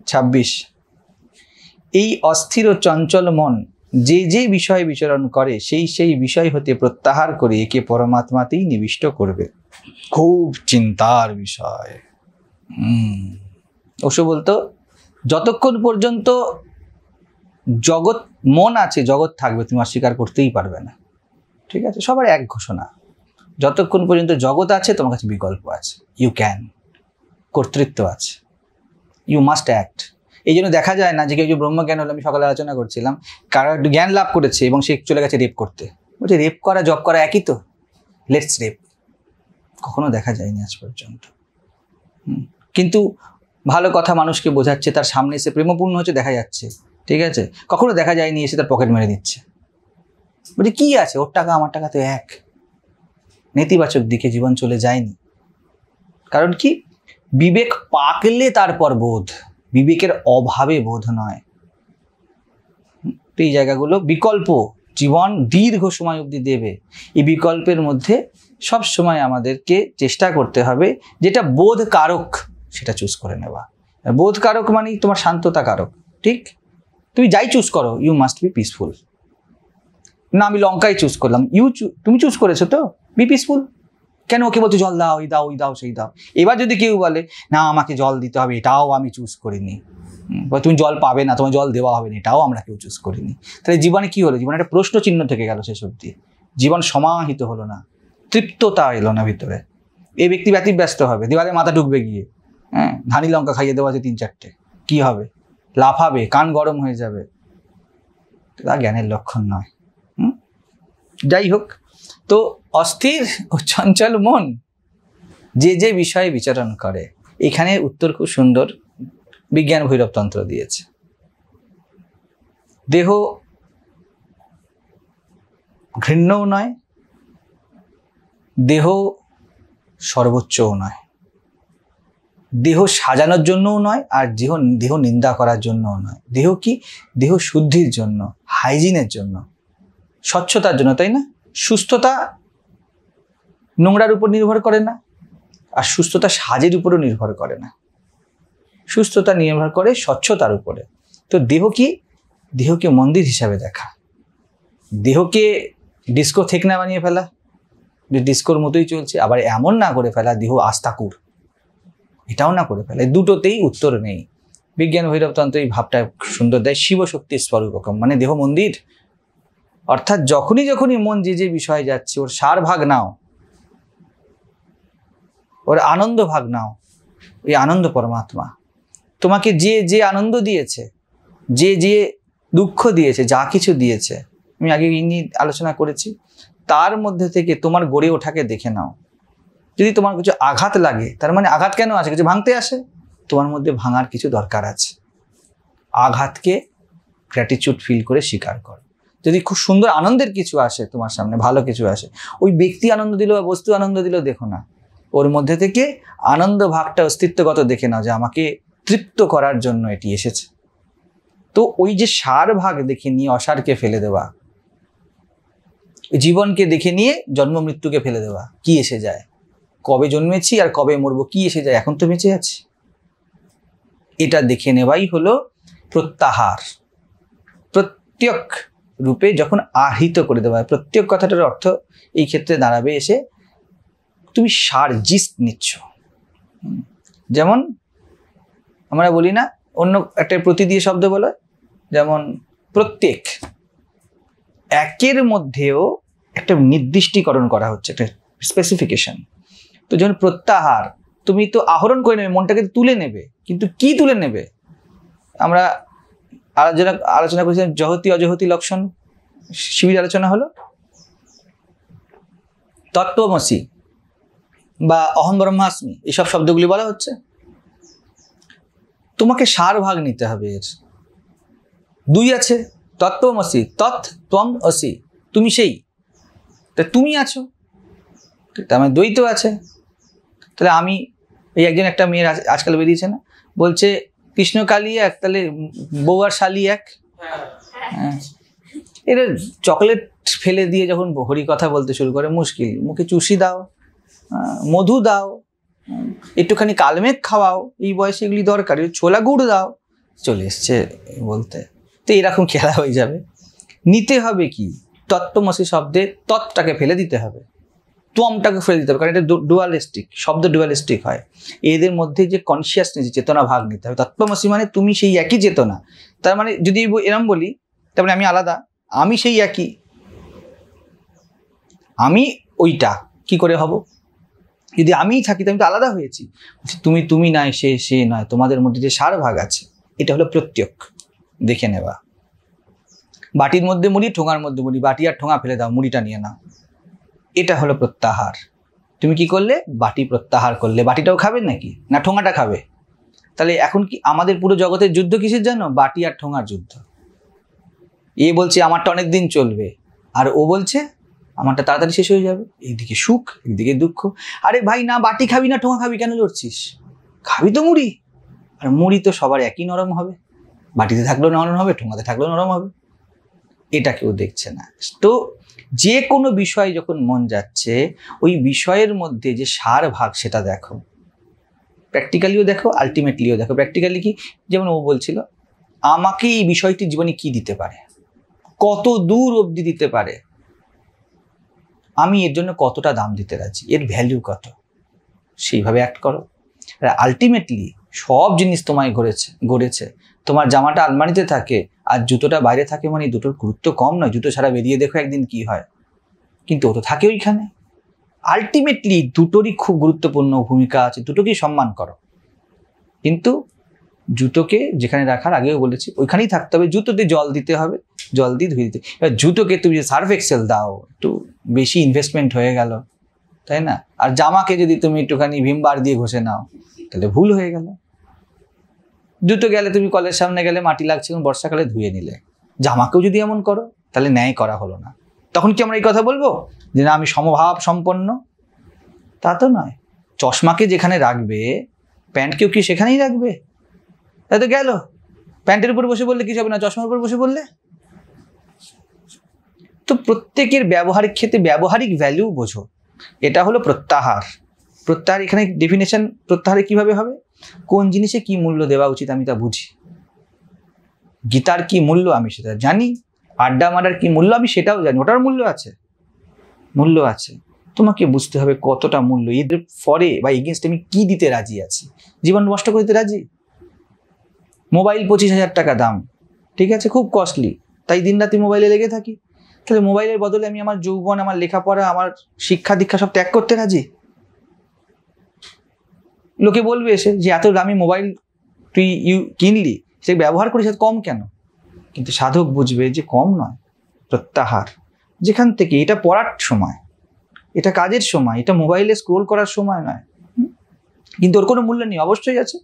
26 এই অস্থির ও চঞ্চল মন যে যে বিষয়ে বিচরণ করে সেই সেই বিষয় হতে প্রত্যাহার করে একে পরমাত্মাতেই নিবিষ্ট করবে। খুব চিন্তার বিষয়। ওসব বলতো যতক্ষণ পর্যন্ত জগৎ মন আছে জগৎ থাকবে, তুমি অস্বীকার করতেই পারবে না। ঠিক আছে, সবার এক ঘোষণা, যতক্ষণ পর্যন্ত জগৎ আছে তোমার কাছে বিকল্প আছে, ইউ ক্যান, কর্তৃত্ব আছে, ইউ মাস্ট অ্যাক্ট। এই জন্য দেখা যায় না যে কেউ ব্রহ্মজ্ঞান হলো, আমি সকালে আলোচনা করছিলাম, কারো একটু জ্ঞান লাভ করেছে এবং সে চলে গেছে রেপ করতে, বলছে রেপ করা জব করা একই তো, লেটস রেপ। কখনো দেখা যায়নি আজ পর্যন্ত। কিন্তু ভালো কথা মানুষকে বোঝাচ্ছে, তার সামনে এসে প্রেমপূর্ণ হচ্ছে দেখা যাচ্ছে, ঠিক আছে, কখনো দেখা যায়নি এসে তার পকেট মেরে দিচ্ছে। বলছে কি আছে, ওর টাকা আমার টাকা তো এক। নেতিবাচক দিকে জীবন চলে যায়নি। কারণ কি, বিবেক পাকলে তারপর বোধ, বিবেকের অভাবে বোধ নয়। এই জায়গাগুলো বিকল্প জীবন দীর্ঘ সময় অবধি দেবে। এই বিকল্পের মধ্যে সব সময় আমাদেরকে চেষ্টা করতে হবে যেটা বোধ কারক সেটা চুজ করে নেওয়া। বোধ কারক মানে তোমার শান্ততা কারক। ঠিক, তুমি যাই চুজ করো, ইউ মাস্ট বি পিসফুল। না আমি লঙ্কাই চুজ করলাম, তুমি চুজ করেছো তো, বি পিসফুল। কেন ওকে বলছো জল দাও, এই দাও, ওই দাও, সেই দাও। এবার যদি কেউ বলে না আমাকে জল দিতে হবে, এটাও আমি চুজ করিনি, বা তুমি জল পাবে না, তোমার জল দেওয়া হবে না, এটাও আমরা কেউ চুজ করিনি, তাহলে জীবনে কি হলো? জীবনে একটা প্রশ্ন চিহ্ন থেকে গেল শেষ অবধি। জীবন সমাহিত হলো না, তৃপ্ততা এলো না ভিতরে। এই ব্যক্তি ব্যতিব্যস্ত হবে, দেওয়ালে মাথা ঢুকবে গিয়ে, ধানি লঙ্কা খাইয়ে দেওয়া আছে 3-4টে, কি হবে? লাফাবে, কান গরম হয়ে যাবে। তা জ্ঞানের লক্ষণ নয়। যাই হোক, তো অস্থির ও চঞ্চল মন যে যে বিষয়ে বিচরণ করে, এখানে উত্তর খুব সুন্দর বিজ্ঞান ভৈরবতন্ত্র দিয়েছে। দেহ ঘৃণ্যও নয়, দেহ সর্বোচ্চও নয়, দেহ সাজানোর জন্যও নয়, আর দেহ নিন্দা করার জন্যও নয়। দেহ কি? দেহ শুদ্ধির জন্য, হাইজিনের জন্য, স্বচ্ছতার জন্য, তাই না? সুস্থতা নোংরার উপর নির্ভর করে না, আর সুস্থতা সাজের উপরও নির্ভর করে না। সুস্থতা নির্ভর করে স্বচ্ছতার উপরে। তো দেহ কি? দেহকে মন্দির হিসাবে দেখা, দেহকে ডিস্কো থেকনা বানিয়ে ফেলা, যে ডিস্কোর মতোই চলছে, আবার এমন না করে ফেলা দেহ আস্তাকুর, এটাও না করে ফেলা। দুটোতেই উত্তর নেই। বিজ্ঞান ভৈরবতন্ত্র এই ভাবটা সুন্দর দেয়, শিবশক্তির স্বরূপকম, মানে দেহ মন্দির। অর্থাৎ যখনই মন যে যে বিষয়ে যাচ্ছে, ওর সার ভাগ নাও, ওর আনন্দ ভাগ নাও। এই আনন্দ পরমাত্মা তোমাকে যে যে আনন্দ দিয়েছে, যে যে দুঃখ দিয়েছে, যা কিছু দিয়েছে, আমি আগে ইনি আলোচনা করেছি, তার মধ্যে থেকে তোমার গড়ে ওঠাকে দেখে নাও। যদি তোমার কিছু আঘাত লাগে, তার মানে আঘাত কেন আসে? কিছু ভাঙতে আসে, তোমার মধ্যে ভাঙার কিছু দরকার আছে। আঘাতকে গ্র্যাটিটিউড ফিল করে স্বীকার করো। যদি খুব সুন্দর আনন্দের কিছু আসে তোমার সামনে, ভালো কিছু আসে, ওই ব্যক্তি আনন্দ দিল বা বস্তু আনন্দ দিল দেখো না, ওর মধ্যে থেকে আনন্দ ভাগটা অস্তিত্বগত দেখে নাও, যে আমাকে তৃপ্ত করার জন্য এটি এসেছে। তো ওই যে সার ভাগ দেখে নিয়ে অসারকে ফেলে দেওয়া, জীবনকে দেখে নিয়ে জন্ম মৃত্যুকে ফেলে দেওয়া, কি এসে যায়? কবে জন্মেছি আর কবে মরবো, কি এসে যায়? এখন তো বেঁচে আছি। এটা দেখে নেওয়াই হলো প্রত্যাহার। প্রত্যেক রূপে যখন আহিত করে দেওয়া হয়, প্রত্যেক কথাটার অর্থ এই ক্ষেত্রে দাঁড়াবে এসে তুমি সার জিস্ট নিচ্ছ। যেমন আমরা বলি না, অন্য একটা প্রতি দিয়ে শব্দ বলে, যেমন প্রত্যেক, একের মধ্যেও একটা নির্দিষ্টীকরণ করা হচ্ছে, একটা স্পেসিফিকেশন। তো যখন প্রত্যাহার, তুমি তো আহরণ করে নেবে, মনটাকে তুলে নেবে, কিন্তু কি তুলে নেবে? আমরা আলোচনা করেছিলাম জহতি অজহতি লক্ষণ, শিবির আলোচনা হলো। তত্ত্বমসি বা অহম ব্রহ্মাস্মি, এইসব শব্দগুলি বলা হচ্ছে। তোমাকে সার ভাগ নিতে হবে। এর দুই আছে, তত্ত্বমসি, তৎ ত্বম অসি, তুমি সেই, তা তুমি আছো, তার মানে দ্বৈত আছে। তাহলে আমি, এই একজন একটা মেয়ের আজকাল বেরিয়েছে না, বলছে কৃষ্ণ কালী এক, তাহলে বউ আর শালি এক। হ্যাঁ, এরা চকলেট ফেলে দিয়ে যখন হরি কথা বলতে শুরু করে, মুশকিল। মুখে চুষি দাও, মধু দাও, একটুখানি কালমেঘ খাওয়াও, এই বয়সে এগুলি দরকার। ছোলা গুড় দাও, চলে এসছে বলতে। তো এরকম খেলা হয়ে যাবে। নিতে হবে কি, তত্ত্বমসি শব্দে তৎটাকে ফেলে দিতে হবে, ত্বমটাকে ফেলে দিতে হবে, কারণ এটা ডুয়ালিস্টিক শব্দ, ডুয়ালিস্টিক হয়। এদের মধ্যে যে কনসিয়াসনেস, চেতনা ভাগ নিতে হবে। তত্ত্বমসি মানে তুমি সেই একই চেতনা। তার মানে যদি এরম বলি, তার মানে আমি আলাদা, আমি সেই একই, আমি ওইটা কি করে হব? যদি আমিই থাকি তো আমি তো আলাদা হয়েছি। তুমি তুমি নয়, সে সে নয়, তোমাদের মধ্যে যে সার ভাগ আছে, এটা হলো প্রত্যক দেখে নেওয়া। বাটির মধ্যে মুড়ি, ঠোঙার মধ্যে মুড়ি, বাটি আর ঠোঙা ফেলে দাও, মুড়িটা নিয়ে নাও, এটা হলো প্রত্যাহার। তুমি কি করলে? বাটি প্রত্যাহার করলে। বাটিটাও খাবে নাকি, না ঠোঙাটা খাবে? তাহলে এখন কি আমাদের পুরো জগতের যুদ্ধ কিসের জন্য? বাটি আর ঠোঙার যুদ্ধ। এ বলছে আমারটা অনেক দিন চলবে, আর ও বলছে আমারটা তাড়াতাড়ি শেষ হয়ে যাবে। এইদিকে সুখ, এইদিকে দুঃখ। আরে ভাই, না বাটি খাবি না ঠোঙা খাবি, কেন লড়ছিস? খাবি তো মুড়ি, আর মুড়ি তো সবার একই নরম হবে, বাটিতে থাকলেও নরম হবে, ঠোঙাতে থাকলেও নরম হবে। এটা কেউ দেখছে না। তো যে কোনো বিষয় যখন মন যাচ্ছে, ওই বিষয়ের মধ্যে যে সার ভাগ সেটা দেখো, প্র্যাকটিক্যালিও দেখো, আলটিমেটলিও দেখো। প্র্যাকটিক্যালি কি, যেমন ও বলছিল আমাকে এই বিষয়টি জীবনে কি দিতে পারে, কত দূর অবধি দিতে পারে, আমি এর জন্য কতটা দাম দিতে রাজি, এর ভ্যালু কত, সেইভাবে অ্যাক্ট করো। আর আলটিমেটলি সব জিনিস তোমায় গড়েছে। তোমার জামাটা আলমারিতে থাকে আর জুতোটা বাইরে থাকে, মানে দুটোর গুরুত্ব কম নয়। জুতো ছাড়া বেরিয়ে দেখো একদিন কি হয়, কিন্তু ও তো থাকে ওইখানে। আলটিমেটলি দুটোরই খুব গুরুত্বপূর্ণ ভূমিকা আছে, দুটোকেই সম্মান করো। কিন্তু জুতোকে যেখানে রাখার, আগেও বলেছি, ওইখানেই থাকতে হবে। জুতোতে জল দিতে হবে, জল দিয়ে ধুয়ে দিতে। এবার জুতোকে তুমি যে সার্ফ এক্সেল দাও, একটু বেশি ইনভেস্টমেন্ট হয়ে গেল, তাই না? আর জামাকে যদি তুমি একটুখানি ভিম বার দিয়ে ঘষে নাও, তাহলে ভুল হয়ে গেল। জুতো গেলে তুমি কলের সামনে গেলে মাটি লাগছে, বর্ষাকালে ধুয়ে নিলে। জামাকেও যদি এমন করো, তাহলে ন্যায় করা হলো না। তখন কি আমরা এই কথা বলবো যে না আমি সমভাব সম্পন্ন? তা তো নয়। চশমাকে যেখানে রাখবে, প্যান্টকেও কি সেখানেই রাখবে? তাই তো গেল, প্যান্টের উপর বসে বললে কিছু হবে না, চশমার উপর বসে বললে। তো প্রত্যেকের ব্যবহারিক ক্ষেত্রে ব্যবহারিক ভ্যালু বোঝো। এটা হলো প্রত্যাহার। প্রত্যাহার এখানে ডেফিনেশন, প্রত্যাহারে কিভাবে হবে? কোন জিনিসে কি মূল্য দেওয়া উচিত আমি তা বুঝি। গীতার কি মূল্য আমি সেটা জানি, আড্ডা মারার কি মূল্য আমি সেটাও জানি, ওটার মূল্য আছে, মূল্য আছে। তোমাকে বুঝতে হবে কতটা মূল্য, এদের ফরে বা এগেনস্ট আমি কি দিতে রাজি আছি। জীবন নষ্ট করে দিতে রাজি? মোবাইল 25,000 টাকা দাম, ঠিক আছে, খুব কস্টলি, তাই দিন রাতি মোবাইলে লেগে থাকি। তাহলে মোবাইলের বদলে আমি আমার যৌবন, আমার লেখাপড়া, আমার শিক্ষা দীক্ষা সব ত্যাগ করতে রাজি? লোকে বলবে এসে যে এত দামি মোবাইল তুই কিনলি, সে ব্যবহার করিস কম কেন? কিন্তু সাধক বুঝবে যে কম নয়, প্রত্যাহার। যেখান থেকে এটা পড়ার সময়, এটা কাজের সময়, এটা মোবাইলে স্ক্রোল করার সময় নয়। কিন্তু ওর কোনো মূল্য নেই? অবশ্যই আছে।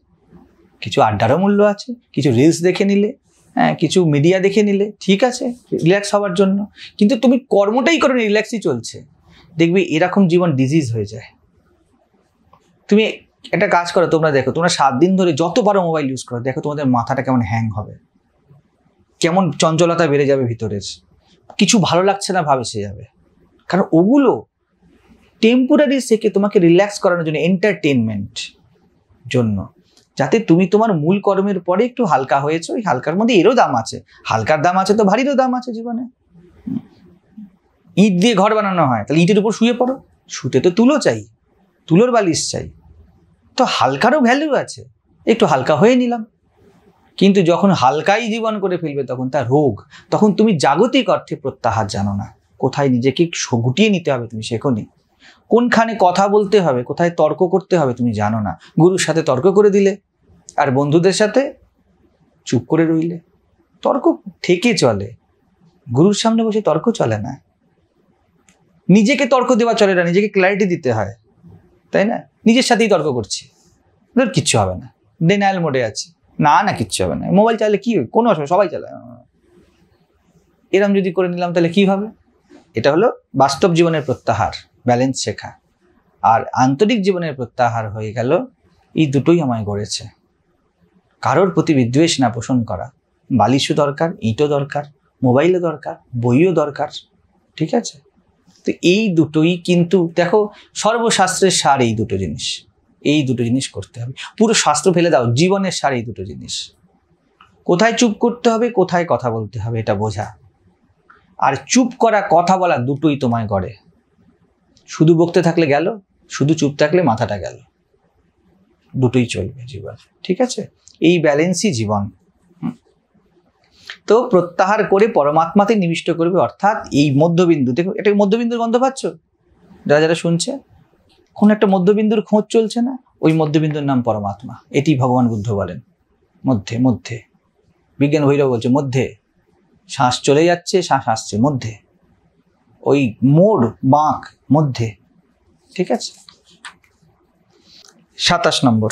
কিছু আড্ডারও মূল্য আছে, কিছু রিলস দেখে নিলে, হ্যাঁ, কিছু মিডিয়া দেখে নিলে, ঠিক আছে, রিল্যাক্স হওয়ার জন্য। কিন্তু তুমি কর্মটাই করো, রিল্যাক্সই চলছে, দেখবে এরকম জীবন ডিজিজ হয়ে যায়। তুমি একটা কাজ করো, তোমরা দেখো, তোমরা 7 দিন ধরে যত পারো মোবাইল ইউজ করো, দেখো তোমাদের মাথাটা কেমন হ্যাং হবে, কেমন চঞ্চলতা বেড়ে যাবে ভিতরের, কিছু ভালো লাগছে না ভাবে সে যাবে। কারণ ওগুলো টেম্পোরারি থেকে তোমাকে রিল্যাক্স করানোর জন্য, এন্টারটেনমেন্ট জন্য, যাতে তুমি তোমার মূল কর্মের পরে একটু হালকা হয়েছো। ওই হালকার মধ্যে এরও দাম আছে, হালকার দাম আছে তো ভারীরও দাম আছে জীবনে। ইট দিয়ে ঘর বানানো হয়, তাহলে ইটের উপর শুয়ে পড়ো, শুতে তো তুলো চাই, তুলোর বালিশ চাই, তো হালকারও ভ্যালু আছে, একটু হালকা হয়ে নিলাম। কিন্তু যখন হালকাই জীবন করে ফেলবে, তখন তার রোগ। তখন তুমি জাগতিক অর্থে প্রত্যাহার জানো না, কোথায় নিজেকে গুটিয়ে নিতে হবে তুমি শেখোনি, কোনখানে কথা বলতে হবে, কোথায় তর্ক করতে হবে তুমি জানো না। গুরুর সাথে তর্ক করে দিলে, আর বন্ধুদের সাথে চুপ করে রইলে। তর্ক থেকে চলে, গুরুর সামনে বসে তর্ক চলে না। নিজেকে তর্ক দেওয়া চলে না, নিজেকে ক্ল্যারিটি দিতে হয়, তাই না? নিজের সাথেই তর্ক করছি, ধর কিচ্ছু হবে না, ডেনায়াল মোডে আছে, না না কিচ্ছু হবে না, মোবাইল চাইলে কি হবে, কোনো অসুবিধা, সবাই চালায়, এরম যদি করে নিলাম তাহলে কি হবে? এটা হলো বাস্তব জীবনের প্রত্যাহার, ব্যালেন্স শেখা। আর আন্তরিক জীবনের প্রত্যাহার হয়ে গেল এই দুটোই আমায় গড়েছে। কারোর প্রতি বিদ্বেষ না পোষণ করা, বালিশও দরকার, ইটও দরকার, মোবাইলও দরকার, বইও দরকার, ঠিক আছে? তো এই দুটোই কিন্তু দেখো, সর্বশাস্ত্রের সার এই দুটো জিনিস, এই দুটো জিনিস করতে হবে। পুরো শাস্ত্র ফেলে দাও, জীবনের সার এই দুটো জিনিস। কোথায় চুপ করতে হবে, কোথায় কথা বলতে হবে, এটা বোঝা। আর চুপ করা কথা বলা দুটোই তোমায় করে। শুধু বকতে থাকলে গেল, শুধু চুপ থাকলে মাথাটা গেল, দুটোই চলবে জীবন। ঠিক আছে, এই ব্যালেন্সই জীবন। তো প্রত্যাহার করে পরমাত্মাতে নিবিষ্ট করবে, অর্থাৎ এই মধ্যবিন্দু। দেখো, এটা মধ্যবিন্দুর গন্ধ পাচ্ছ যারা যারা শুনছে? কোন একটা মধ্যবিন্দুর খোঁজ চলছে না? ওই মধ্যবিন্দুর নাম পরমাত্মা। এটি ভগবান বুদ্ধ বলেন, মধ্যে মধ্যে। বিজ্ঞান ভৈরব বলছে মধ্যে, শ্বাস চলে যাচ্ছে, শ্বাস আসছে, মধ্যে। ওই মোড় বাঁক মধ্যে। ঠিক আছে। 27 নম্বর,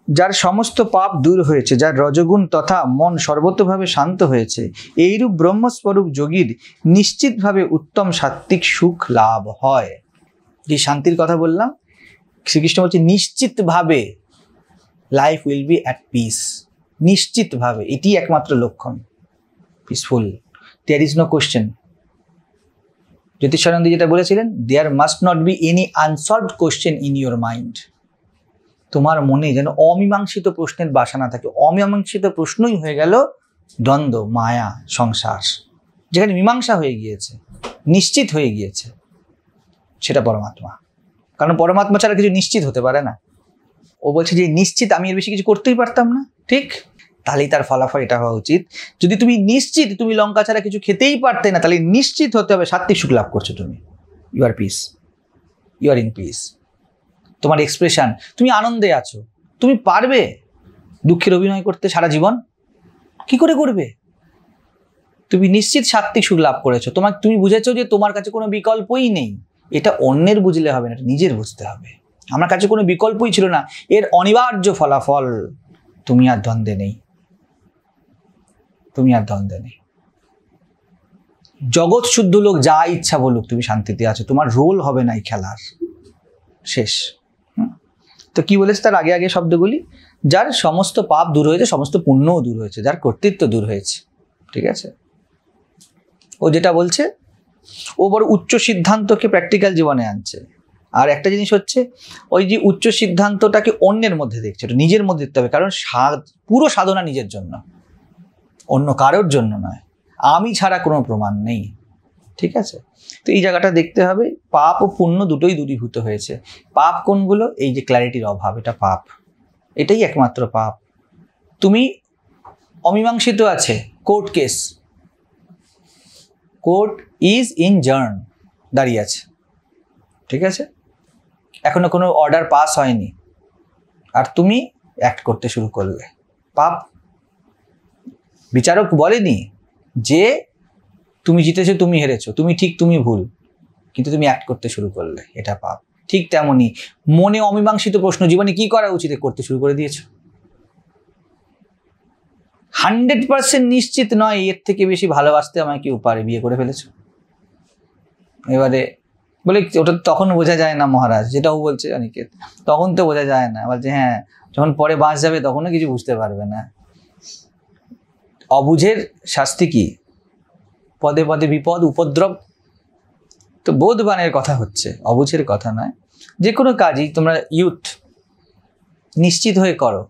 যার সমস্ত পাপ দূর হয়েছে, যার রজগুণ তথা মন সর্বতভাবে শান্ত হয়েছে, এইরূপ ব্রহ্মস্বরূপ যোগীর নিশ্চিতভাবে উত্তম সাত্ত্বিক সুখ লাভ হয়। যে শান্তির কথা বললাম, শ্রীকৃষ্ণ বলছে নিশ্চিতভাবে life will be at peace. নিশ্চিতভাবে, এটি একমাত্র লক্ষণ, peaceful. There is no question. Jyotishanandi যেটা বলেছিলেন, there must not be any unsolved question in your mind. তোমার মনে যেন অমীমাংসিত প্রশ্নের বাসা না থাকে। অমীমাংসিত প্রশ্নই হয়ে গেল দ্বন্দ্ব, মায়া, সংসার। যেখানে মীমাংসা হয়ে গিয়েছে, নিশ্চিত হয়ে গিয়েছে, সেটা পরমাত্মা। কারণ পরমাত্মা ছাড়া কিছু নিশ্চিত হতে পারে না। ও বলছে যে নিশ্চিত, আমি এর বেশি কিছু করতেই পারতাম না। ঠিক, তাহলেই তার ফলাফল এটা হওয়া উচিত। যদি তুমি নিশ্চিত তুমি লঙ্কা ছাড়া কিছু খেতেই পারতে না, তাহলে নিশ্চিত হতে হবে সাত্ত্বিক সুখ লাভ করছো তুমি। You are peace, you are in peace. তোমার এক্সপ্রেশন, তুমি আনন্দে আছো। তুমি পারবে দুঃখের অভিনয় করতে সারা জীবন? কি করে করবে? তুমি নিশ্চিত সাত্ত্বিক সুখ লাভ করেছো। তুমি বুঝেছো যে তোমার কাছে কোনো বিকল্পই নেই। এটা অন্যের বুঝলে হবে না, এটা নিজের বুঝতে হবে। আমার কাছে কোনো বিকল্পই ছিল না, এর অনিবার্য ফলাফল। তুমি আর দ্বন্দ্বে নেই, তুমি আর দ্বন্দ্বে নেই। জগৎ শুদ্ধ লোক যা ইচ্ছা বলুক, তুমি শান্তিতে আছো। তোমার রোল হবে না এই খেলার। শেষ। তো কি বলেছে তার আগে আগে শব্দগুলি? যার সমস্ত পাপ দূর হয়েছে, সমস্ত পুণ্যও দূর হয়েছে, যার কর্তৃত্ব দূর হয়েছে। ঠিক আছে। ও যেটা বলছে, ও বড় উচ্চ সিদ্ধান্তকে প্র্যাকটিক্যাল জীবনে আনছে। আর একটা জিনিস হচ্ছে, ওই যে উচ্চ সিদ্ধান্তটাকে অন্যের মধ্যে দেখছে, ওটা নিজের মধ্যে দেখতে হবে। কারণ পুরো সাধনা নিজের জন্য, অন্য কারোর জন্য নয়। আমি ছাড়া কোনো প্রমাণ নেই। ঠিক আছে। তো এই জায়গাটা দেখতে হবে। পাপ ও পুণ্য দুটোই দূরীভূত হয়েছে। পাপ কোনগুলো? এই যে ক্ল্যারিটির অভাব, এটা পাপ। এটাই একমাত্র পাপ। তুমি অমীমাংসিত আছে, court case, court is in জার্ন, দাঁড়িয়ে আছে। ঠিক আছে, এখনো কোনো অর্ডার পাস হয়নি, আর তুমি অ্যাক্ট করতে শুরু করলে, পাপ। বিচারক বলেনি যে তুমি জিতেছো, তুমি হেরেছো, তুমি ঠিক, তুমি ভুল, কিন্তু তুমি অ্যাক্ট করতে শুরু করলে, এটা পাপ। ঠিক তেমনই মনে অমীমাংসিত প্রশ্ন, জীবনে কি করা উচিত, করতে শুরু করে দিয়েছো। 100% নিশ্চিত নয় এর থেকে বেশি ভালোবাসতে আমায় কেউ পারে, বিয়ে করে ফেলেছো। এবারে বলে ওটা তখন বোঝা যায় না মহারাজ, যেটাও বলছে অনিকেত, তখন তো বোঝা যায় না। বলছে হ্যাঁ, যখন পরে বাঁচ যাবে তখনও কিছু বুঝতে পারবে না। অবুঝের শাস্তি কি? পদে পদে বিপদ, উপদ্রব। তো বোধবানের কথা হচ্ছে, অবুঝের কথা নয়। যে কোনো কাজই তোমরা ইউথ নিশ্চিত হয়ে করো,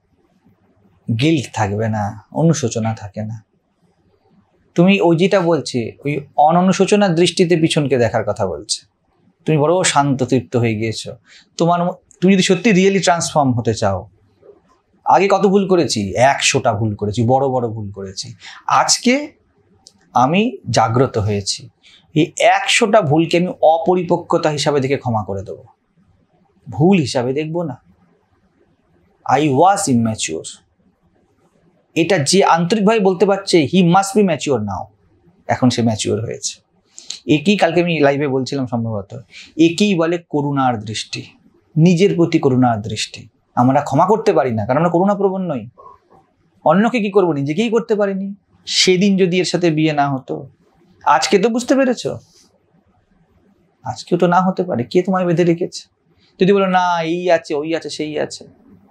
গিল্ট থাকবে না, অনুশোচনা থাকে না। তুমি ওই যেটা বলছে, ওই অননুশোচনার দৃষ্টিতে পিছনকে দেখার কথা বলছে। তুমি বড় শান্ত তৃপ্ত হয়ে গিয়েছো। তুমি যদি সত্যি রিয়েলি ট্রান্সফর্ম হতে চাও, আগে কত ভুল করেছি, 100টা ভুল করেছি, বড় বড় ভুল করেছি। আজকে আমি জাগ্রত হয়েছি, এই 100টা ভুলকে আমি অপরিপক্কতা হিসাবে দেখে ক্ষমা করে দেবো, ভুল হিসাবে দেখবো না। I was immature. এটা যে আন্তরিকভাবে বলতে পারছে, হি মাস্ট বি ম্যাচিওর নাও, এখন সে ম্যাচিওর হয়েছে। একই, কালকে আমি লাইভে বলছিলাম সম্ভবত, একই বলে করুণার দৃষ্টি, নিজের প্রতি করুণার দৃষ্টি। আমরা ক্ষমা করতে পারি না, কারণ আমরা করুণাপ্রবণ নই। অন্যকে কি করবো, নিজেকেই করতে পারিনি। সেদিন যদি এর সাথে বিয়ে না হতো, আজকে তো বুঝতে পেরেছ, আজকেও তো না হতে পারে। কে তোমায় বেঁধে রেখেছে? যদি বলো না এই আছে, ওই আছে, সেই আছে,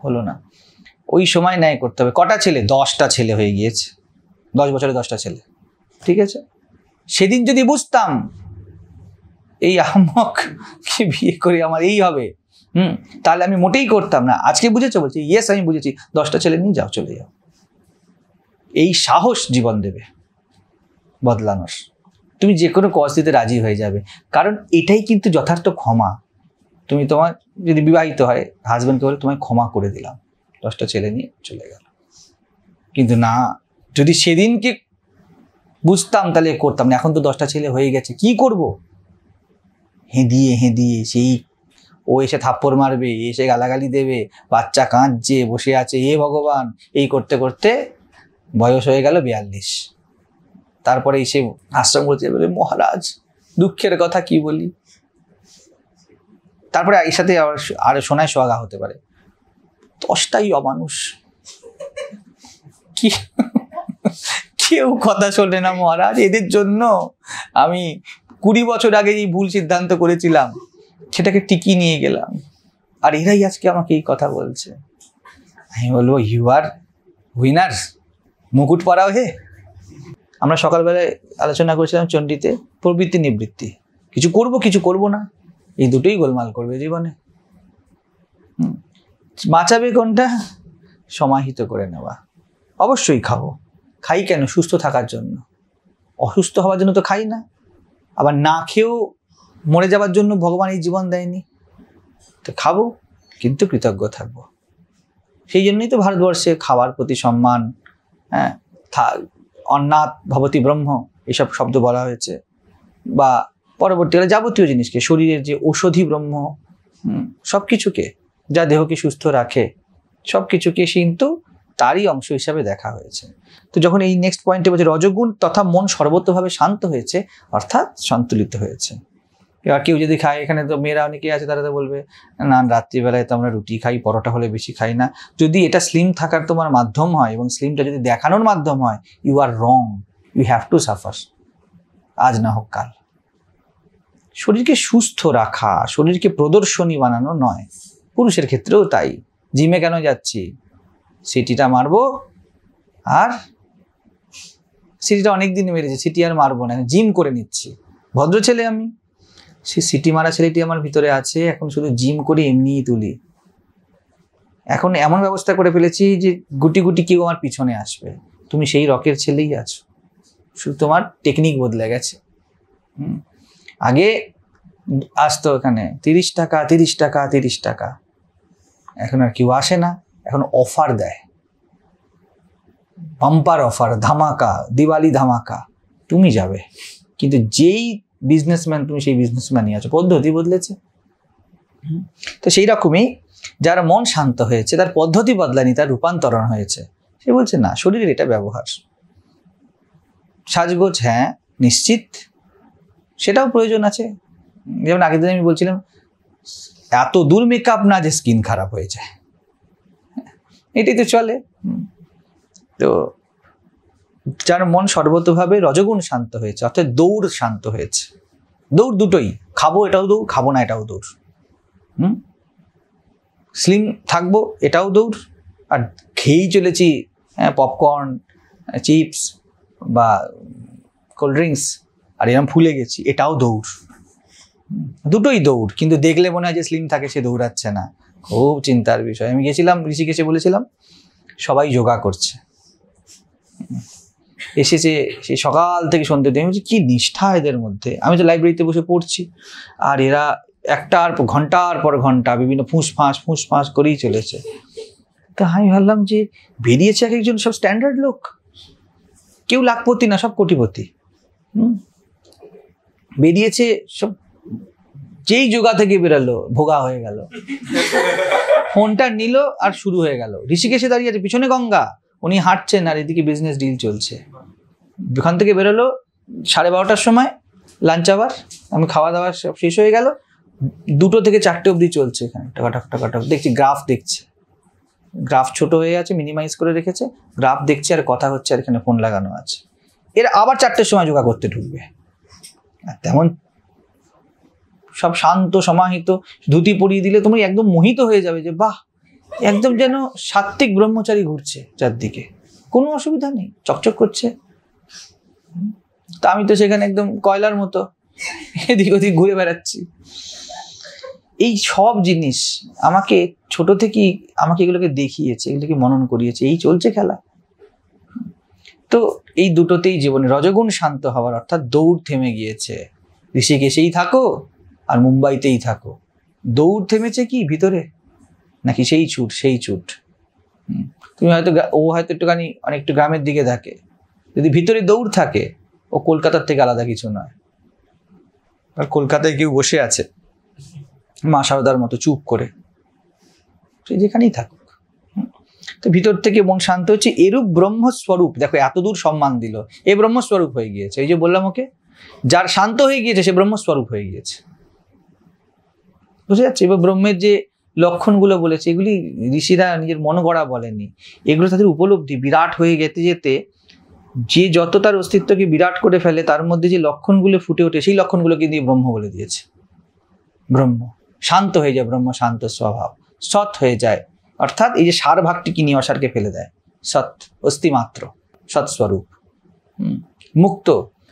হলো না। ওই সময় ন্যায় করতে হবে। কটা ছেলে? 10টা ছেলে হয়ে গিয়েছে, 10 বছরে 10টা ছেলে। ঠিক আছে, সেদিন যদি বুঝতাম এই আহমককে বিয়ে করে আমার এই হবে, তাহলে আমি মোটেই করতাম না। আজকে বুঝেছো? বলছি ইয়েস, আমি বুঝেছি। 10টা ছেলে নিয়ে যাও, চলে যাও। এই সাহস জীবন দেবে বদলানোর। তুমি যে কোনো কজ দিতে রাজি হয়ে যাবে, কারণ এটাই কিন্তু যথার্থ ক্ষমা। তুমি তোমার যদি বিবাহিত হয়, হাজব্যান্ডকে বলে তোমায় ক্ষমা করে দিলাম, 10টা ছেলে নিয়ে চলে গেল। কিন্তু না, যদি সেদিনকে বুঝতাম তাহলে করতাম না। এখন তো 10টা ছেলে হয়ে গেছে, কি করব? হেঁদিয়ে সেই ও এসে থাপ্পড় মারবে, এসে গালাগালি দেবে, বাচ্চা কাঁদছে বসে আছে, হে ভগবান, এই করতে করতে বয়স হয়ে গেল 42। তারপরে এসে আশ্রম করতে বলে, মহারাজ দুঃখের কথা কি বলি। তারপরে এর সাথে আর সোনায় সোহাগা হতে পারে, 10টাই অমানুষ, কি কেউ কথা শোনে না মহারাজ, এদের জন্য আমি 20 বছর আগে এই ভুল সিদ্ধান্ত করেছিলাম, সেটাকে টিকিয়ে নিয়ে গেলাম, আর এরাই আজকে আমাকে এই কথা বলছে। আমি বলবো, ইউ আর উইনার্স, মুকুট পরাও হে। আমরা সকালবেলায় আলোচনা করেছিলাম চণ্ডীতে, প্রবৃত্তি নিবৃত্তি, কিছু করব কিছু করব না, এই দুটোই গোলমাল করবে জীবনে। বাঁচাবে কোনটা? সমাহিত করে নেওয়া। অবশ্যই খাবো, খাই কেন? সুস্থ থাকার জন্য। অসুস্থ হওয়ার জন্য তো খাই না। আবার না খেয়েও মরে যাওয়ার জন্য ভগবান এই জীবন দেয়নি, তো খাবো, কিন্তু কৃতজ্ঞ থাকবো। সেই জন্যই তো ভারতবর্ষে খাওয়ার প্রতি সম্মান, হ্যাঁ, অন্নাৎ ভবতি ব্রহ্ম, এসব শব্দ বলা হয়েছে। বা পরবর্তীকালে যাবতীয় জিনিসকে, শরীরের যে ঔষধি ব্রহ্ম, সব কিছুকে, যা দেহকে সুস্থ রাখে, সব কিছুকে কিন্তু তারই অংশ হিসাবে দেখা হয়েছে। তো যখন এই নেক্সট পয়েন্টে বলছে রজগুণ তথা মন সর্বতভাবে শান্ত হয়েছে, অর্থাৎ সন্তুলিত হয়েছে। এবার কেউ যদি খায়, এখানে তো মেয়েরা অনেকে আছে, তারা তো বলবে, না রাত্রিবেলায় তো আমরা রুটি খাই, পরোটা হলে বেশি খাই না। যদি এটা স্লিম থাকার তোমার মাধ্যম হয় এবং স্লিমটা যদি দেখানোর মাধ্যম হয়, you are wrong, you have to suffer, আজ না হোক কাল। শরীরকে সুস্থ রাখা, শরীরকে প্রদর্শনী বানানো নয়। পুরুষের ক্ষেত্রেও তাই। জিমে কেন যাচ্ছি? সিটিটা মারবো, আর সিটিটা অনেকদিন মেরেছে, সিটি আর মারবো না, জিম করে নিচ্ছি। ভদ্র ছেলে আমি, সেই সিটি মারা ছেলেটি আমার ভিতরে আছে, এখন শুধু জিম করে এমনিই তুলি। এখন এমন ব্যবস্থা করে ফেলেছি যে গুটি গুটি কেউ আমার পিছনে আসবে, তুমি সেই রকের ছেলেই আছো, শুধু তোমার টেকনিক বদলে গেছে। আগে আসতো এখানে 30 টাকা 30 টাকা 30 টাকা, এখন আর কেউ আসে না। এখন অফার দেয়, বাম্পার অফার, ধামাকা, দিওয়ালি ধামাকা, তুমি যাবে। কিন্তু যেই বিজনেসম্যান, তুমি সেই বিজনেসম্যানই আছো, পদ্ধতি বদলেছে। তো সেই রকমই যার মন শান্ত হয়েছে, তার পদ্ধতি বদলানি, তার রূপান্তরণ হয়েছে। সে বলছে না, শরীরের এটা ব্যবহার। সাজগোজ হ্যাঁ নিশ্চিত, সেটাও প্রয়োজন আছে। যেমন আগের দিন আমি বলছিলাম, এত দূর মেকআপ না যে স্কিন খারাপ হয়ে যায়, এটাই তো চলে। তো যার মন সর্বতভাবে রজগুণ শান্ত হয়েছে, অর্থাৎ দৌড় শান্ত হয়েছে। দৌড় দুটোই, খাবো এটাও দৌড়, খাবো না এটাও দৌড়। স্লিম থাকবো এটাও দৌড়, আর খেয়েই চলেছি পপকর্ন, চিপস বা কোল্ড ড্রিঙ্কস, আর এরকম ফুলে গেছি, এটাও দৌড়। দুটোই দৌড়, কিন্তু দেখলে মনে হয় যে স্লিম থাকে, সে দৌড়াচ্ছে না। খুব চিন্তার বিষয়। আমি গেছিলাম ঋষিকেশে, বলেছিলাম সবাই যোগা করছে, এসেছে সেই সকাল থেকে সন্ধ্যে দিয়ে। আমি বলছি কি নিষ্ঠা এদের মধ্যে। আমি তো লাইব্রেরিতে বসে পড়ছি, আর এরা ঘন্টার পর ঘন্টা বিভিন্ন ফুঁসফাঁস করেই চলেছে। তা আমি ভাবলাম যে বেরিয়েছে এক একজন সব স্ট্যান্ডার্ড লোক, কেউ লাখপতি না, সব কোটিপতি। বেরিয়েছে সব, যেই যোগা থেকে বেরালো ভোগা হয়ে গেল, ফোনটা নিল আর শুরু হয়ে গেল। ঋষিকেশে দাঁড়িয়ে আছে, পিছনে গঙ্গা, উনি হাঁটছেন আর এদিকে বিজনেস ডিল চলছে। ওখান থেকে বেরোলো 12:30টার সময়, লাঞ্চ আওয়ার, আমি খাওয়া দাওয়া সব শেষ হয়ে গেল, 2টো থেকে 4টে অবধি চলছে এখানে, টাকাটাক দেখছি, গ্রাফ দেখছে, গ্রাফ ছোট হয়ে আছে, মিনিমাইজ করে রেখেছে, গ্রাফ দেখছে আর কথা হচ্ছে, আর এখানে ফোন লাগানো আছে। এর আবার 4টের সময় যোগা করতে ঢুকবে। আর তেমন সব শান্ত সমাহিত, ধুতি পরিয়ে দিলে তুমি একদম মোহিত হয়ে যাবে যে বাহ, একদম যেন সাত্ত্বিক ব্রহ্মচারী ঘুরছে চারদিকে, কোনো অসুবিধা নেই, চকচক করছে। তা আমি তো সেখানে একদম কয়লার মতো এদিক ওদিক ঘুরে বেড়াচ্ছি। এই সব জিনিস আমাকে ছোট থেকেই আমাকে এগুলোকে দেখিয়েছে, এগুলোকে মনন করিয়েছে, এই চলছে খেলা। তো এই দুটোতেই জীবনে রজগুণ শান্ত হওয়ার অর্থাৎ দৌড় থেমে গিয়েছে। ঋষিকেশেই থাকো আর মুম্বাইতেই থাকো, দৌড় থেমেছে কি ভিতরে, নাকি সেই ছুট? তুমি হয়তো, ও হয়তো একটুখানি অনেকটা গ্রামের দিকে থাকে, যদি ভিতরে দৌড় থাকে ও কলকাতার থেকে আলাদা কিছু নয়। আর কলকাতায় কেউ বসে আছে মা সারদার মতো চুপ করে, সে যেখানেই থাকুক। তো ভিতর থেকে মন শান্ত হচ্ছে, এরূপ ব্রহ্মস্বরূপ। দেখো এত দূর সম্মান দিল, এ ব্রহ্মস্বরূপ হয়ে গিয়েছে। এই যে বললাম ওকে, যার শান্ত হয়ে গিয়েছে সে ব্রহ্মস্বরূপ হয়ে গিয়েছে, বুঝে যাচ্ছে। এবার ব্রহ্মের যে লক্ষণগুলো বলেছে এগুলি ঋষিরা নিজের মন গড়া বলেনি, এগুলো তাদের উপলব্ধি। বিরাট হয়ে যেতে যেতে যে যত তার অস্তিত্বকে বিরাট করে ফেলে, তার মধ্যে যে লক্ষণগুলো ফুটে ওঠে সেই লক্ষণগুলোকে দিয়ে ব্রহ্ম বলে দিয়েছে। ব্রহ্ম শান্ত হয়ে যায়, ব্রহ্ম শান্ত স্বভাব, সৎ হয়ে যায়। অর্থাৎ এই যে সার ভাগটিকে নিয়ে অসারকে ফেলে দেয়, সৎ অস্তিমাত্র সৎস্বরূপ। মুক্ত,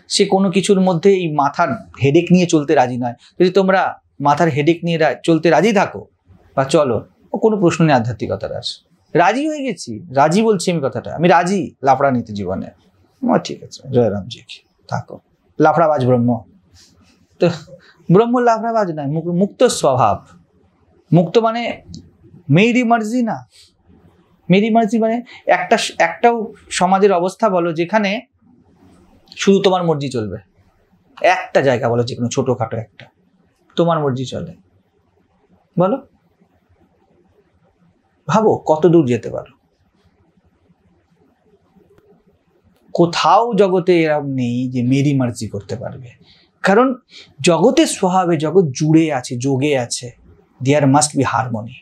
সে কোনো কিছুর মধ্যে এই মাথার হেডেক নিয়ে চলতে রাজি নয়। যদি তোমরা মাথার হেডেক নিয়ে চলতে রাজি থাকো বা চলো, ও কোনো প্রশ্ন নেই আধ্যাত্মিকতার। আর রাজি হয়ে গেছি, রাজি বলছি আমি কথাটা, আমি রাজি লাফড়া নিতে জীবনে। ঠিক আছে, জয়রামজি থাকো, লাফড়াবাজ ব্রহ্ম। তো ব্রহ্ম লাফড়াবাজ নয়, মুক্ত স্বভাব। মুক্ত মানে মেরি মার্জি না। মেরি মার্জি মানে একটাও সমাজের অবস্থা বলো যেখানে শুধু তোমার মর্জি চলবে। একটা জায়গা বলো, যে কোনো ছোটখাটো একটা, তোমার মর্জি চলে, বলো, ভাবো কত দূর যেতে পারো। কোথাও জগতে এরকম নেই যে মেরি মার্জি করতে পারবে, কারণ জগতের স্বভাবে জগৎ জুড়ে আছে, যোগে আছে। There must be harmony.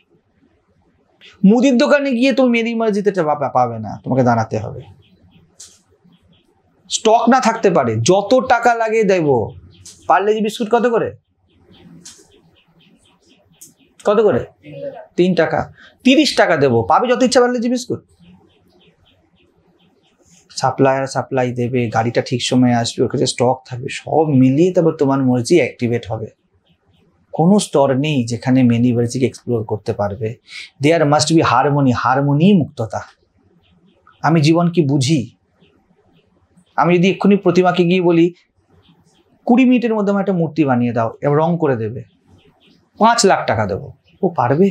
মুদির দোকানে গিয়ে তুমি মেরি মার্জিতে পাবে না, তোমাকে দাঁড়াতে হবে। স্টক না থাকতে পারে, যত টাকা লাগে দেবো। পার্লেজি বিস্কুট কত করে? 3 টাকা। 30 টাকা দেবো, পাবে যত ইচ্ছা পার্লেজি বিস্কুট। সাপ্লায়ার সাপ্লাই দেবে, গাড়িটা ঠিক সময় আসবে, ওর কাছে স্টক থাকবে, সব মিলিয়ে তারপর তোমার মর্জি অ্যাক্টিভেট হবে। কোনো স্তর নেই যেখানে মেনি মার্জিকে এক্সপ্লোর করতে পারবে। There must be harmony. Harmony মুক্ততা। আমি জীবন কি বুঝি? আমি যদি এক্ষুনি প্রতিমাকে গিয়ে বলি 20 মিনিটের মধ্যে আমার একটা মূর্তি বানিয়ে দাও, এবং রং করে দেবে, 5 লাখ টাকা দেবো, ও পারবে?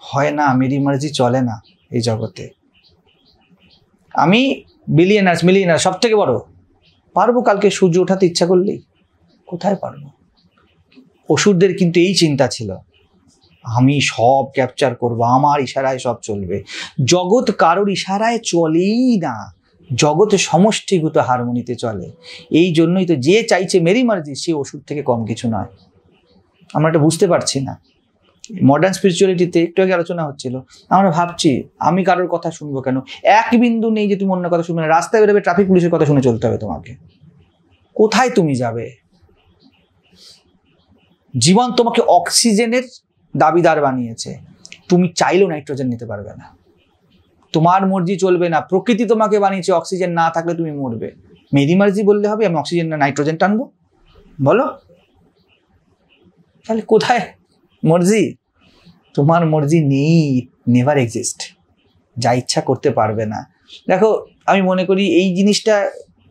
হয় না, মেরি মার্জি চলে না এই জগতে। আমি মিলিয়নার সব থেকে বড়, পারবো কালকে সূর্য ওঠাতে ইচ্ছা করলেই? কোথায় পারবো? অসুরদের কিন্তু এই চিন্তা ছিল, আমি সব ক্যাপচার করবো, আমার ইশারায় সব চলবে। জগৎ কারোর ইশারায় চলেই না, জগতে সমষ্টিগত হারমোনিতে চলে। এই জন্যই তো যে চাইছে মেরি মার্জি, সে অসুর থেকে কম কিছু নয়। আমরা এটা বুঝতে পারছি না। মডার্ন স্পিরিচুয়ালিটিতে একটু আগে আলোচনা হচ্ছিল, আমরা ভাবছি আমি কারোর কথা শুনবো কেন? এক বিন্দু নেই যে তুমি অন্য কথা শুনবে না। রাস্তায় বেরোবে, ট্রাফিক পুলিশের কথা শুনে চলতে হবে তোমাকে। কোথায় তুমি যাবে? জীবন তোমাকে অক্সিজেনের দাবিদার বানিয়েছে, তুমি চাইলেও নাইট্রোজেন নিতে পারবে না। তোমার মর্জি চলবে না। প্রকৃতি তোমাকে বানিয়েছে, অক্সিজেন না থাকলে তুমি মরবে। মেরি মার্জি বললে হবে আমি অক্সিজেন না নাইট্রোজেন টানবো? বলো, তাহলে কোথায় মর্জি? তোমার মর্জি নেই, নেভার এক্সিস্ট। যা ইচ্ছা করতে পারবে না। দেখো, আমি মনে করি এই জিনিসটা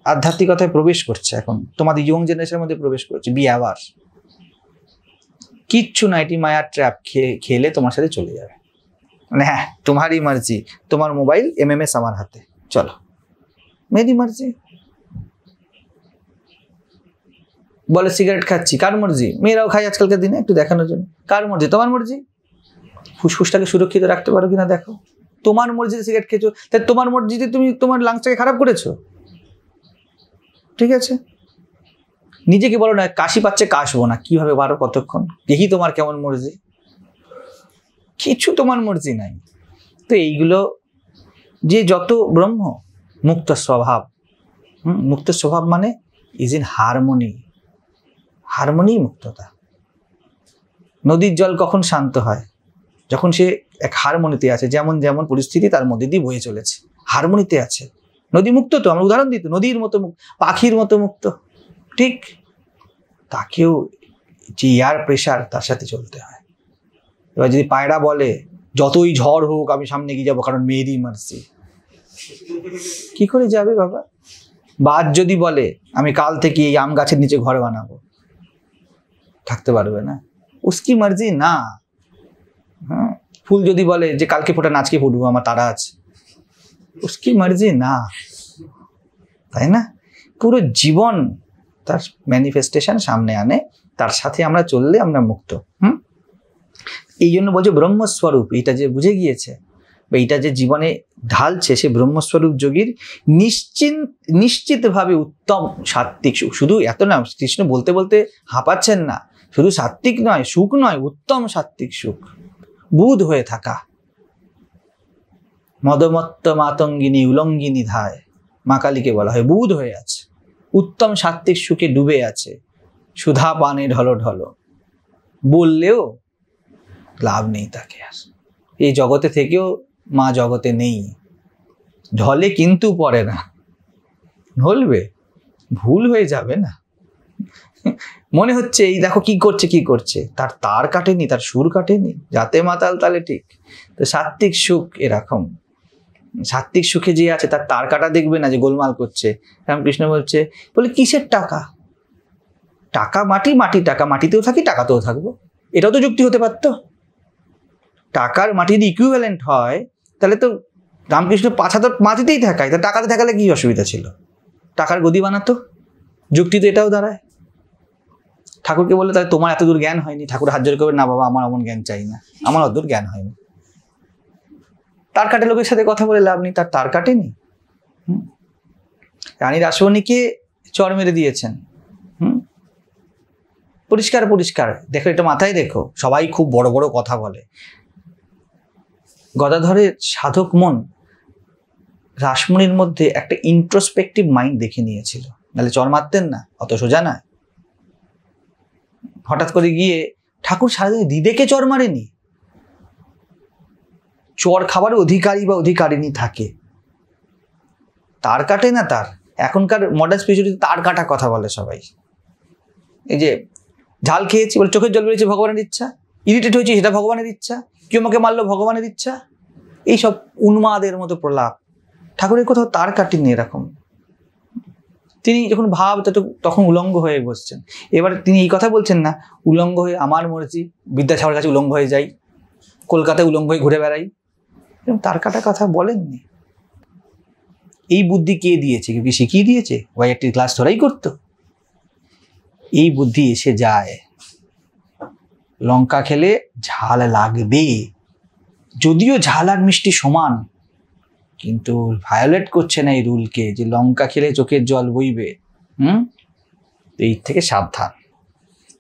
আধ্যাত্মিকতায় প্রবেশ করছে এখন, তোমাদের ইয়ং জেনারেশনের মধ্যে প্রবেশ করছে। Be aware. কিচ্ছু না, এটি মায়ার ট্র্যাপ। খেলে তোমার সাথে চলে যাবে। মানে হ্যাঁ, তোমারই মার্জি, তোমার মোবাইল MMS আমার হাতে, চলো। মেরি মার্জি বলে সিগারেট খাচ্ছি, কার মর্জি? মেয়েরাও খাই আজকালকার দিনে একটু দেখানোর জন্য। কার মর্জি? তোমার মর্জি। ফুসফুসটাকে সুরক্ষিত রাখতে পারো কিনা দেখো। তোমার মর্জিতে সিগারেট খেয়েছো, তাই তোমার মর্জিতে তুমি তোমার লাংসটাকে খারাপ করেছো। ঠিক আছে, নিজেকে বলো না কাশি পাচ্ছে কাশবো না, কিভাবে পারো, কতক্ষণ, দেখি তোমার কেমন মর্জি। কিছু তোমার মর্জি নাই। তো এইগুলো যে যত ব্রহ্ম মুক্ত স্বভাব, মুক্ত স্বভাব মানে ইজ ইন হারমোনি। হারমোনি মুক্ততা। নদীর জল কখন শান্ত হয়? যখন সে এক হারমোনিতে আছে, যেমন যেমন পরিস্থিতি তার মধ্যে দিয়ে বয়ে চলেছে, হারমোনিতে আছে। নদী মুক্ত তো, আমরা উদাহরণ দিত, নদীর মতো মুক্ত, পাখির মতো মুক্ত। ঠিক, তাকেও যে এয়ার প্রেশার তার সাথে চলতে হয়। এবার যদি পায়রা বলে যতই ঝড় হোক আমি সামনে এগিয়ে যাবো, কারণ মেরি মার্জি, কি করে যাবে বাবা? বাদ যদি বলে আমি কাল থেকে এই আম গাছের নিচে ঘর বানাবো, থাকতে পারবে না, উসকি মার্জি না। হ্যাঁ, ফুল যদি বলে যে কালকে ফোটা আজকে ফুটবো, আমার তারা আছে, উসকি মার্জি না, তাই না? পুরো জীবন তার ম্যানিফেস্টেশন সামনে আনে, তার সাথে আমরা চললে আমরা মুক্ত। এই জন্য বলছে ব্রহ্মস্বরূপ, এইটা যে বুঝে গিয়েছে বা এইটা যে জীবনে ঢালছে, সে ব্রহ্মস্বরূপ যোগীর নিশ্চিতভাবে উত্তম সাত্ত্বিক সুখ। শুধু এত না, কৃষ্ণ বলতে বলতে হাঁপাচ্ছেন না, শুধু সাত্ত্বিক নয়, সুখ নয়, উত্তম সাত্ত্বিক সুখ, বুধ হয়ে থাকা। মদমত্ত মাতঙ্গিনী উলঙ্গিনী ধায়, মা কালীকে বলা হয় বুধ হয়ে আছে, উত্তম সাত্ত্বিক সুখে ডুবে আছে, সুধা পানে ঢলো ঢলো, বললেও লাভ নেই তাকে। আর এই জগতে থেকেও মা জগতে নেই, ঢলে কিন্তু পড়ে না, ঢলবে, ভুল হয়ে যাবে না। মনে হচ্ছে এই দেখো কি করছে, তার তার কাটেনি, তার সুর কাটেনি, যাতে মাতাল তালে ঠিক। তো সাত্ত্বিক সুখ এরকম, সাত্ত্বিক সুখে যে আছে তার তার কাটা দেখবে না যে গোলমাল করছে। রামকৃষ্ণ বলে কিসের টাকা? টাকা মাটি, মাটি টাকা, মাটিতেও থাকি টাকাতেও থাকবো, এটাও তো যুক্তি হতে পারতো। টাকার মাটি যদি ইকুইভ্যালেন্ট হয় তাহলে তো রামকৃষ্ণ পাছা তো মাটিতেই থাকায়, তা টাকাতে থাকালে কি অসুবিধা ছিল? টাকার গদি বানাতো, যুক্তি তো এটাও দাঁড়ায়। ঠাকুরকে বললে তাহলে তোমার এত দূর জ্ঞান হয়নি, ঠাকুর হাত জোর করবে, না বাবা আমার এমন জ্ঞান চাই না, আমার অত দূর জ্ঞান হয়নি। তার কাটে লোকের সাথে কথা বলে লাভ নেই, তার তার কাটেনি। রানী রাসমণিকে চর মেরে দিয়েছেন, পরিষ্কার পরিষ্কার দেখো, এটা মাথায় রেখো। সবাই খুব বড় বড় কথা বলে, গদাধরের সাধক মন রাসমণির মধ্যে একটা ইন্ট্রোস্পেক্টিভ মাইন্ড দেখে নিয়েছিল, নাহলে চর মারতেন না, অত সোজা নয়। হঠাৎ করে গিয়ে ঠাকুর সারাদিন দিদেকে চর মারেনি, চর খাবার অধিকারী বা অধিকারিণী থাকে, তার কাটে না। তার এখনকার মডার্ন স্পিরিচুয়ালিটি তার কাটা কথা বলে সবাই। এই যে ঝাল খেয়েছি বলে চোখের জল বেরিয়েছে, ভগবানের ইচ্ছা, ইরিটেট হয়েছে সেটা ভগবানের ইচ্ছা, কেউ আমাকে মারলো ভগবানের ইচ্ছা, এইসব উন্মাদের মতো প্রলাপ। ঠাকুরের কোথাও তার কাটেনি এরকম। তিনি যখন ভাব তখন উলঙ্গ হয়ে বসছেন। এবার তিনি এই কথা বলছেন না উলঙ্গ হয়ে আমার মর্জি, বিদ্যাসাগরের কাছে উলঙ্গ হয়ে যাই, কলকাতায় উলঙ্গ হয়ে ঘুরে বেড়াই, তার কাটা কথা বলেননি। এই বুদ্ধি কে দিয়েছে? কেউ কি শিখিয়ে দিয়েছে? ওই একটি ক্লাস ধরাই করতো? এই বুদ্ধি এসে যায়, লঙ্কা খেলে ঝাল লাগবে, যদিও ঝাল আর মিষ্টি সমান, কিন্তু ভায়োলেট করছে না এই রুলকে যে লঙ্কা খেলে চোখের জল বইবে। এই থেকে সাবধান।